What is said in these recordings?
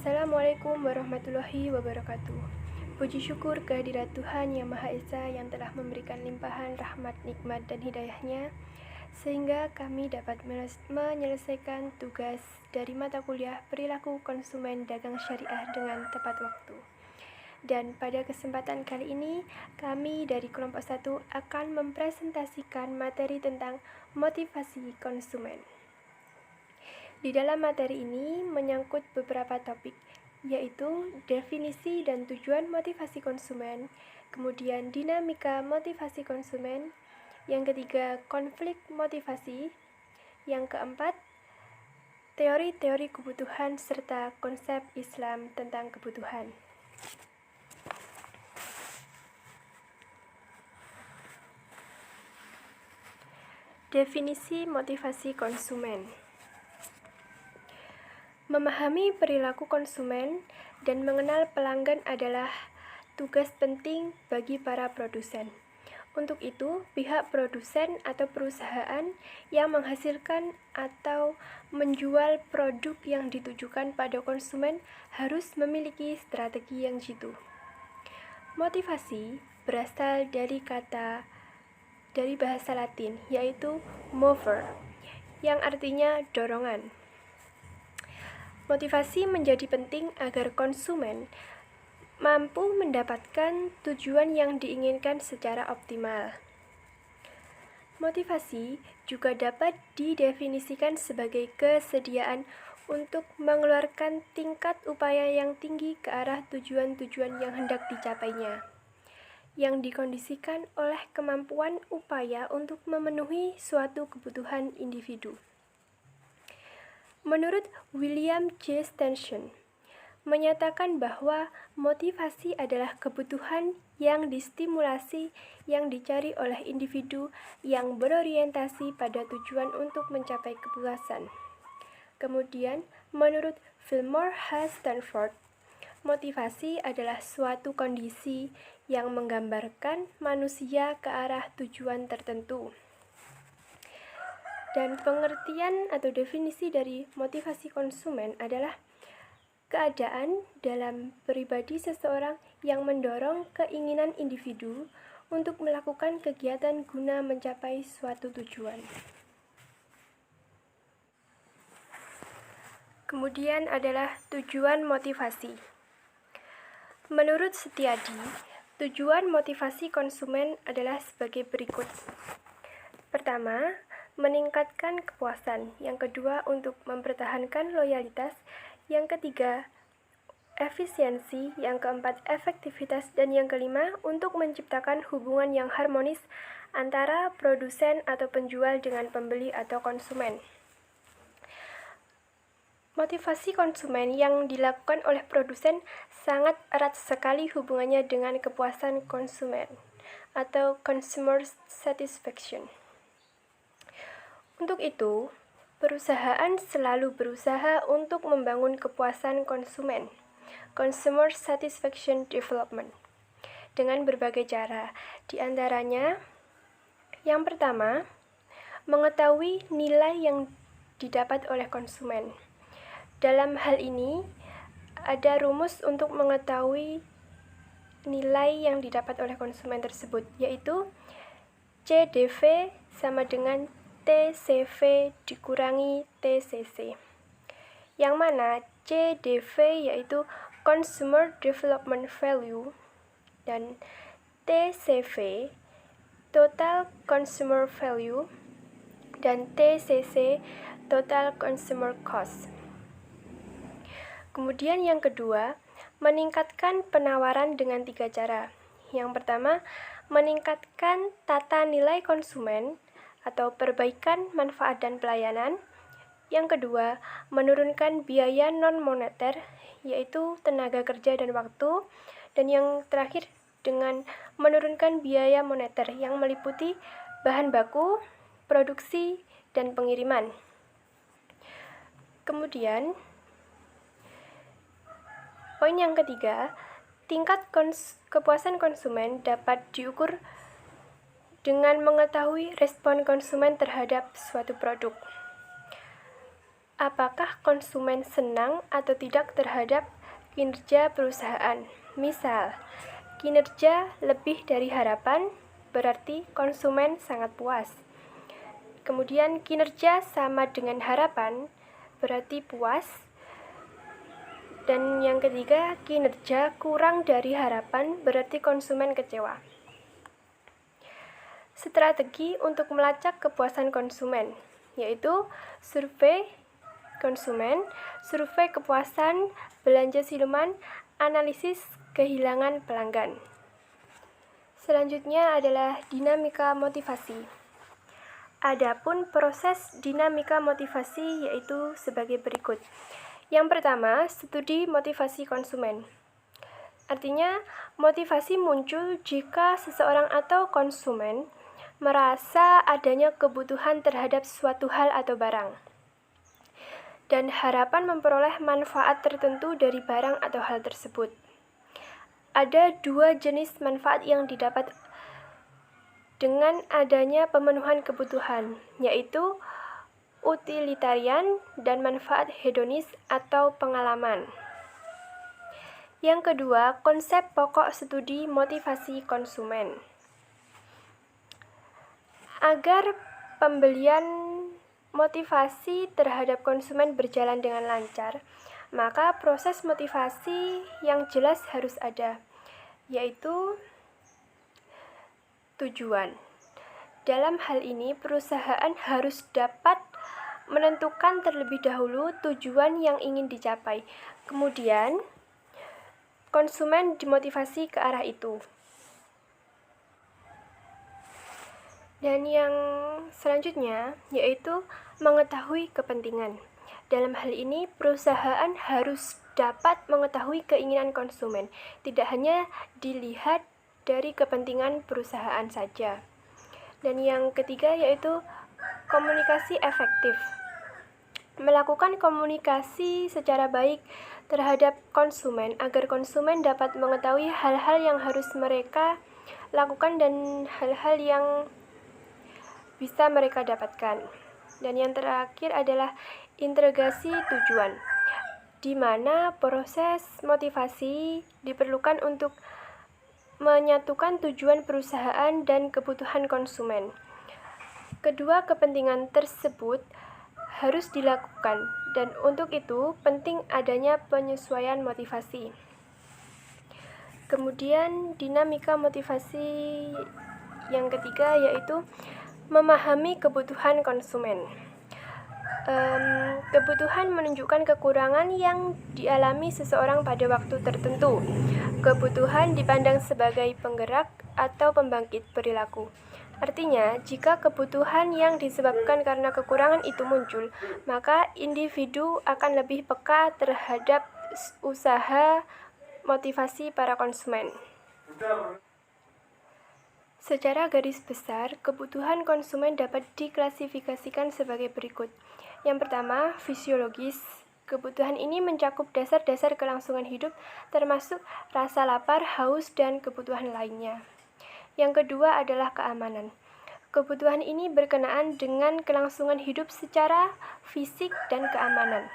Assalamualaikum warahmatullahi wabarakatuh. Puji syukur kehadirat Tuhan Yang Maha Esa yang telah memberikan limpahan rahmat, nikmat, dan hidayahnya sehingga kami dapat menyelesaikan tugas dari mata kuliah perilaku konsumen dagang syariah dengan tepat waktu. Dan pada kesempatan kali ini, kami dari kelompok 1 akan mempresentasikan materi tentang motivasi konsumen. Di dalam materi ini menyangkut beberapa topik, yaitu definisi dan tujuan motivasi konsumen, kemudian dinamika motivasi konsumen, yang ketiga konflik motivasi, yang keempat teori-teori kebutuhan serta konsep Islam tentang kebutuhan. Definisi motivasi konsumen. Memahami perilaku konsumen dan mengenal pelanggan adalah tugas penting bagi para produsen. Untuk itu, pihak produsen atau perusahaan yang menghasilkan atau menjual produk yang ditujukan pada konsumen harus memiliki strategi yang jitu. Motivasi berasal dari bahasa Latin, yaitu mover, yang artinya dorongan. Motivasi menjadi penting agar konsumen mampu mendapatkan tujuan yang diinginkan secara optimal. Motivasi juga dapat didefinisikan sebagai kesediaan untuk mengeluarkan tingkat upaya yang tinggi ke arah tujuan-tujuan yang hendak dicapainya, yang dikondisikan oleh kemampuan upaya untuk memenuhi suatu kebutuhan individu. Menurut William J. Stanton, menyatakan bahwa motivasi adalah kebutuhan yang distimulasi yang dicari oleh individu yang berorientasi pada tujuan untuk mencapai kepuasan. Kemudian, menurut Fillmore H. Stanford, motivasi adalah suatu kondisi yang menggambarkan manusia ke arah tujuan tertentu. Dan pengertian atau definisi dari motivasi konsumen adalah keadaan dalam pribadi seseorang yang mendorong keinginan individu untuk melakukan kegiatan guna mencapai suatu tujuan. Kemudian adalah tujuan motivasi. Menurut Setiadi, tujuan motivasi konsumen adalah sebagai berikut. Pertama, meningkatkan kepuasan. Yang kedua, untuk mempertahankan loyalitas. Yang ketiga, efisiensi. Yang keempat, efektivitas. Dan yang kelima, untuk menciptakan hubungan yang harmonis antara produsen atau penjual dengan pembeli atau konsumen. Motivasi konsumen yang dilakukan oleh produsen sangat erat sekali hubungannya dengan kepuasan konsumen atau consumer satisfaction. Untuk itu, perusahaan selalu berusaha untuk membangun kepuasan konsumen, consumer satisfaction development, dengan berbagai cara. Di antaranya, yang pertama, mengetahui nilai yang didapat oleh konsumen. Dalam hal ini, ada rumus untuk mengetahui nilai yang didapat oleh konsumen tersebut, yaitu CDV sama dengan TCV dikurangi TCC, yang mana CDV yaitu Consumer Development Value dan TCV Total Consumer Value dan TCC Total Consumer Cost. Kemudian yang kedua, meningkatkan penawaran dengan 3 cara. Yang pertama, meningkatkan tata nilai konsumen atau perbaikan manfaat dan pelayanan. Yang kedua, menurunkan biaya non-moneter, yaitu tenaga kerja dan waktu. Dan yang terakhir, dengan menurunkan biaya moneter yang meliputi bahan baku, produksi, dan pengiriman. Kemudian, poin yang ketiga, tingkat kepuasan konsumen dapat diukur dengan mengetahui respon konsumen terhadap suatu produk. Apakah konsumen senang atau tidak terhadap kinerja perusahaan? Misal, kinerja lebih dari harapan, berarti konsumen sangat puas. Kemudian kinerja sama dengan harapan, berarti puas. Dan yang ketiga, kinerja kurang dari harapan, berarti konsumen kecewa. Strategi untuk melacak kepuasan konsumen, yaitu survei konsumen, survei kepuasan, belanja siluman, analisis kehilangan pelanggan. Selanjutnya adalah dinamika motivasi. Adapun proses dinamika motivasi yaitu sebagai berikut. Yang pertama, studi motivasi konsumen. Artinya, motivasi muncul jika seseorang atau konsumen merasa adanya kebutuhan terhadap suatu hal atau barang, dan harapan memperoleh manfaat tertentu dari barang atau hal tersebut. Ada dua jenis manfaat yang didapat dengan adanya pemenuhan kebutuhan, yaitu utilitarian dan manfaat hedonis atau pengalaman. Yang kedua, konsep pokok studi motivasi konsumen. Agar pembelian motivasi terhadap konsumen berjalan dengan lancar, maka proses motivasi yang jelas harus ada, yaitu tujuan. Dalam hal ini, perusahaan harus dapat menentukan terlebih dahulu tujuan yang ingin dicapai. Kemudian, konsumen dimotivasi ke arah itu. Dan yang selanjutnya yaitu mengetahui kepentingan. Dalam hal ini, perusahaan harus dapat mengetahui keinginan konsumen, tidak hanya dilihat dari kepentingan perusahaan saja. Dan yang ketiga yaitu komunikasi efektif. Melakukan komunikasi secara baik terhadap konsumen agar konsumen dapat mengetahui hal-hal yang harus mereka lakukan dan hal-hal yang bisa mereka dapatkan. Dan yang terakhir adalah integrasi tujuan, di mana proses motivasi diperlukan untuk menyatukan tujuan perusahaan dan kebutuhan konsumen. Kedua kepentingan tersebut harus dilakukan, dan untuk itu penting adanya penyesuaian motivasi. Kemudian dinamika motivasi yang ketiga yaitu memahami kebutuhan konsumen. Kebutuhan menunjukkan kekurangan yang dialami seseorang pada waktu tertentu. Kebutuhan dipandang sebagai penggerak atau pembangkit perilaku. Artinya, jika kebutuhan yang disebabkan karena kekurangan itu muncul, maka individu akan lebih peka terhadap usaha motivasi para konsumen. Secara garis besar, kebutuhan konsumen dapat diklasifikasikan sebagai berikut. Yang pertama, fisiologis. Kebutuhan ini mencakup dasar-dasar kelangsungan hidup, termasuk rasa lapar, haus, dan kebutuhan lainnya. Yang kedua adalah keamanan. Kebutuhan ini berkenaan dengan kelangsungan hidup secara fisik dan keamanan.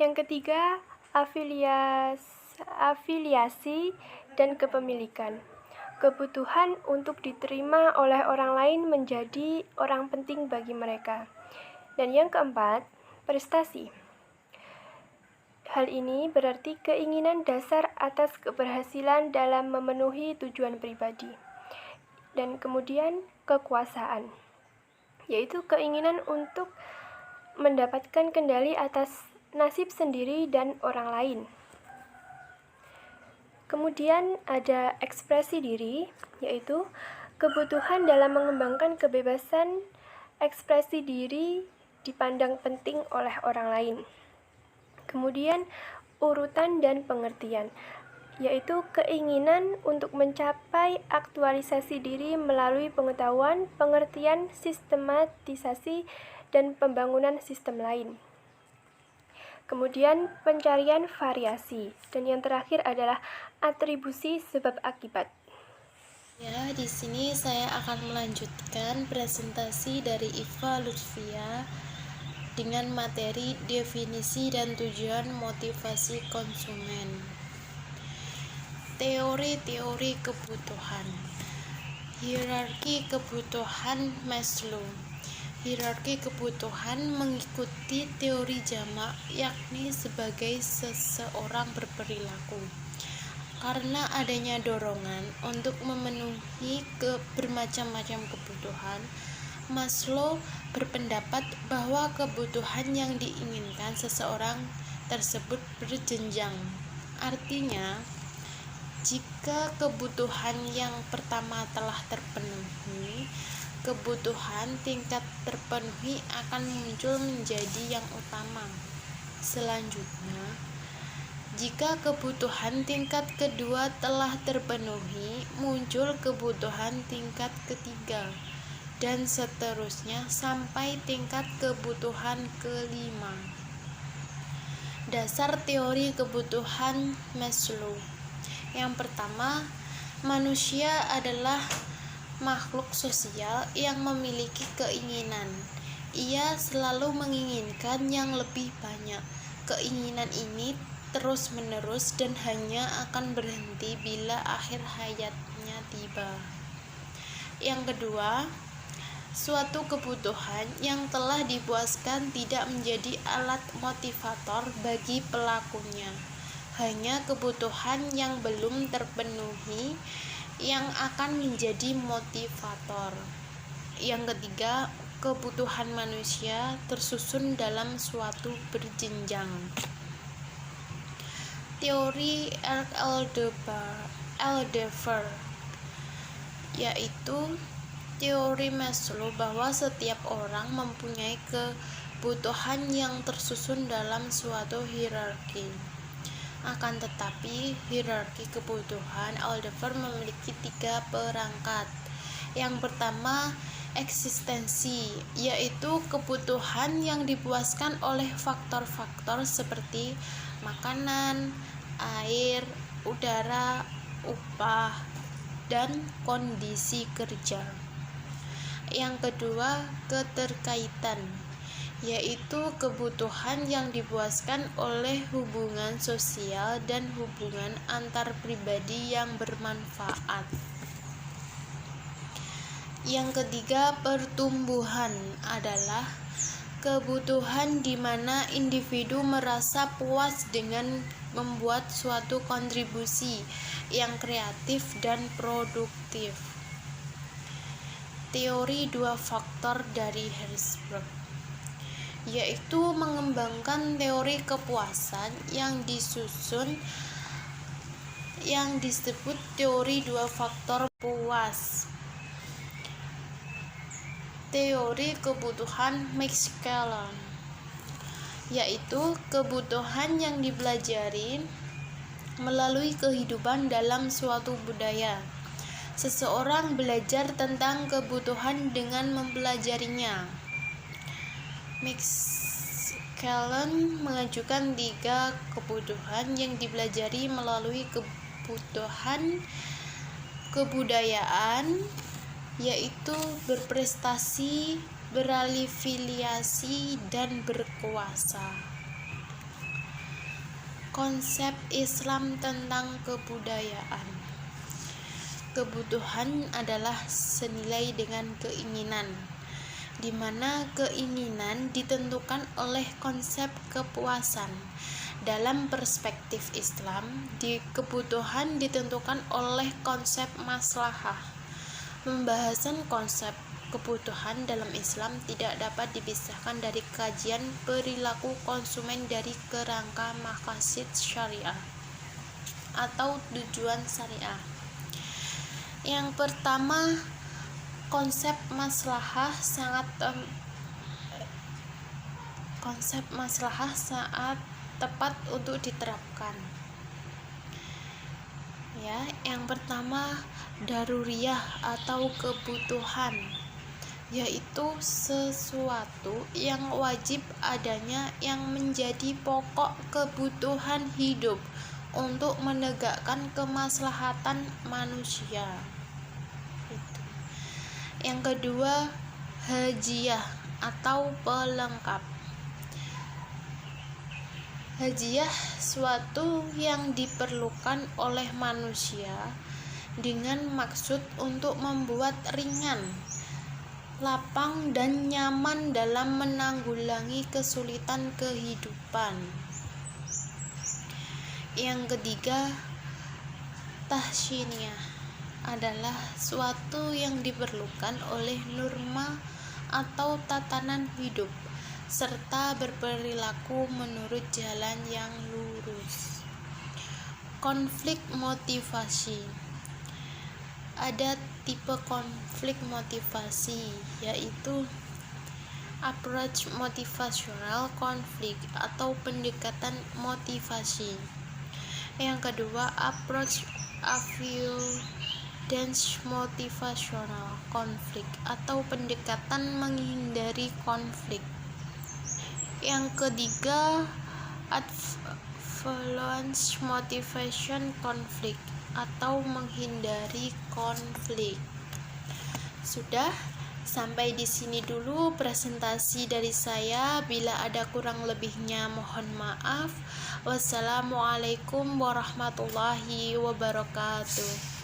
Yang ketiga, afiliasi dan kepemilikan. Kebutuhan untuk diterima oleh orang lain menjadi orang penting bagi mereka. Dan yang keempat, prestasi. Hal ini berarti keinginan dasar atas keberhasilan dalam memenuhi tujuan pribadi. Dan kemudian kekuasaan, yaitu keinginan untuk mendapatkan kendali atas nasib sendiri dan orang lain. Kemudian ada ekspresi diri, yaitu kebutuhan dalam mengembangkan kebebasan ekspresi diri dipandang penting oleh orang lain. Kemudian urutan dan pengertian, yaitu keinginan untuk mencapai aktualisasi diri melalui pengetahuan, pengertian, sistematisasi, dan pembangunan sistem lain. Kemudian pencarian variasi, dan yang terakhir adalah atribusi sebab akibat. Ya, di sini saya akan melanjutkan presentasi dari Iva Lutfia. dengan materi, definisi, dan tujuan motivasi konsumen. Teori-teori kebutuhan. Hierarki kebutuhan Maslow. Hierarki kebutuhan mengikuti teori jamak, yakni sebagai seseorang berperilaku karena adanya dorongan untuk memenuhi bermacam-macam kebutuhan. Maslow berpendapat bahwa kebutuhan yang diinginkan seseorang tersebut berjenjang. Artinya, jika kebutuhan yang pertama telah terpenuhi, kebutuhan tingkat terpenuhi akan muncul menjadi yang utama. Selanjutnya, jika kebutuhan tingkat kedua telah terpenuhi, muncul kebutuhan tingkat ketiga, dan seterusnya sampai tingkat kebutuhan kelima. Dasar teori kebutuhan Maslow. Yang pertama, manusia adalah makhluk sosial yang memiliki keinginan. Ia selalu menginginkan yang lebih banyak. Keinginan ini terus-menerus dan hanya akan berhenti bila akhir hayatnya tiba. Yang kedua, suatu kebutuhan yang telah dipuaskan tidak menjadi alat motivator bagi pelakunya. Hanya kebutuhan yang belum terpenuhi yang akan menjadi motivator. Yang ketiga, kebutuhan manusia tersusun dalam suatu berjenjang. Teori Aldebaran, yaitu teori Maslow bahwa setiap orang mempunyai kebutuhan yang tersusun dalam suatu hierarki. Akan tetapi, hierarki kebutuhan Aldebaran memiliki 3 perangkat. Yang pertama, eksistensi, yaitu kebutuhan yang dipuaskan oleh faktor-faktor seperti makanan, air, udara, upah, dan kondisi kerja. Yang kedua, keterkaitan, yaitu kebutuhan yang dipuaskan oleh hubungan sosial dan hubungan antar pribadi yang bermanfaat. Yang ketiga, pertumbuhan adalah kebutuhan di mana individu merasa puas dengan membuat suatu kontribusi yang kreatif dan produktif. Teori 2 faktor dari Herzberg, yaitu mengembangkan teori kepuasan yang disebut teori 2 faktor puas. Teori kebutuhan Max Callan, yaitu kebutuhan yang dipelajari melalui kehidupan dalam suatu budaya. Seseorang belajar tentang kebutuhan dengan mempelajarinya. Max Callan mengajukan 3 kebutuhan yang dipelajari melalui kebutuhan kebudayaan, yaitu berprestasi, berafiliasi, dan berkuasa. Konsep Islam tentang kebudayaan. Kebutuhan adalah senilai dengan keinginan, di mana keinginan ditentukan oleh konsep kepuasan. Dalam perspektif Islam, kebutuhan ditentukan oleh konsep maslahah. Pembahasan konsep kebutuhan dalam Islam tidak dapat dipisahkan dari kajian perilaku konsumen dari kerangka maqasid syariah atau tujuan syariah. Yang pertama, konsep maslahah sangat tepat untuk diterapkan. Yang pertama, daruriyah atau kebutuhan, yaitu sesuatu yang wajib adanya yang menjadi pokok kebutuhan hidup untuk menegakkan kemaslahatan manusia. Yang kedua, hajiyah atau pelengkap, Hadiah suatu yang diperlukan oleh manusia dengan maksud untuk membuat ringan, lapang dan nyaman dalam menanggulangi kesulitan kehidupan. Yang ketiga, tahsiniyah adalah suatu yang diperlukan oleh norma atau tatanan hidup serta berperilaku menurut jalan yang lurus. Konflik motivasi. Ada tipe konflik motivasi, yaitu approach motivational conflict atau pendekatan motivasi. Yang kedua, approach avoidance motivational conflict atau pendekatan menghindari konflik. Yang ketiga, avoidance motivation conflict atau menghindari konflik. Sudah, sampai di sini dulu presentasi dari saya. Bila ada kurang lebihnya mohon maaf. Wassalamualaikum warahmatullahi wabarakatuh.